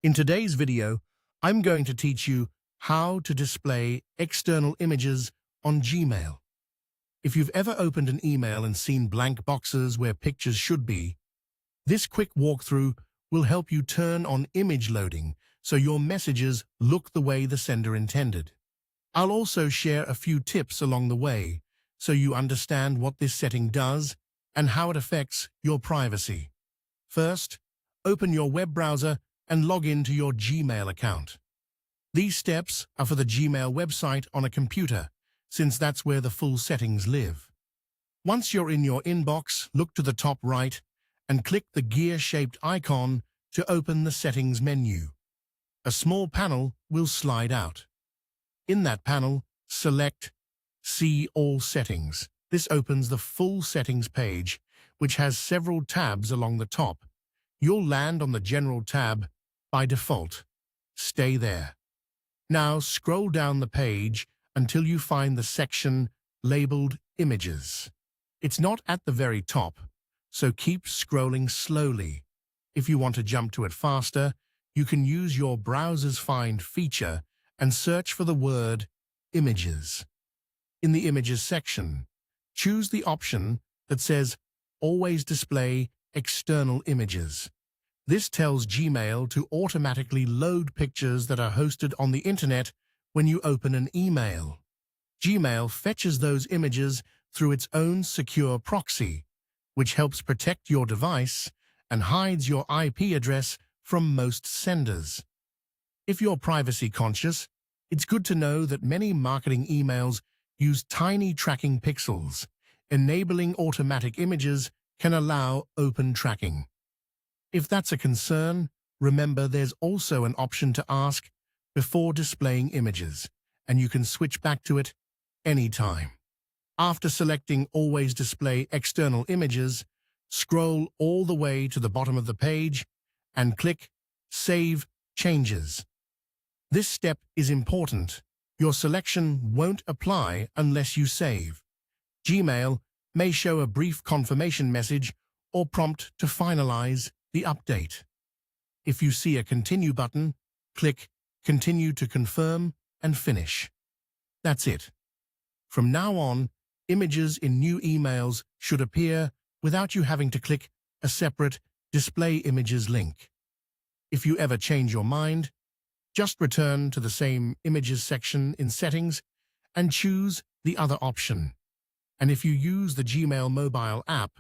In today's video, I'm going to teach you how to display external images on Gmail. If you've ever opened an email and seen blank boxes where pictures should be, this quick walkthrough will help you turn on image loading so your messages look the way the sender intended. I'll also share a few tips along the way so you understand what this setting does and how it affects your privacy. First, open your web browser and log in to your Gmail account. These steps are for the Gmail website on a computer, since that's where the full settings live. Once you're in your inbox, look to the top right and click the gear-shaped icon to open the settings menu. A small panel will slide out. In that panel, select See All Settings. This opens the full settings page, which has several tabs along the top. You'll land on the General tab by default. Stay there. Now scroll down the page until you find the section labeled Images. It's not at the very top, so keep scrolling slowly. If you want to jump to it faster, you can use your browser's Find feature and search for the word Images. In the Images section, choose the option that says Always Display External Images. This tells Gmail to automatically load pictures that are hosted on the internet when you open an email. Gmail fetches those images through its own secure proxy, which helps protect your device and hides your IP address from most senders. If you're privacy conscious, it's good to know that many marketing emails use tiny tracking pixels. Enabling automatic images can allow open tracking. If that's a concern, remember there's also an option to ask before displaying images, and you can switch back to it anytime. After selecting Always Display External Images, scroll all the way to the bottom of the page and click Save Changes. This step is important. Your selection won't apply unless you save. Gmail may show a brief confirmation message or prompt to finalize the update. If you see a Continue button, click Continue to confirm and finish. That's it. From now on, images in new emails should appear without you having to click a separate Display Images link. If you ever change your mind, just return to the same Images section in Settings and choose the other option. And if you use the Gmail mobile app,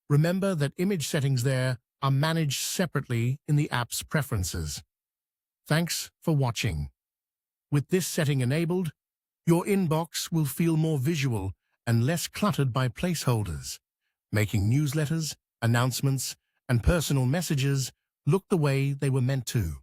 remember that image settings there are managed separately in the app's preferences. Thanks for watching. With this setting enabled, your inbox will feel more visual and less cluttered by placeholders, making newsletters, announcements, and personal messages look the way they were meant to.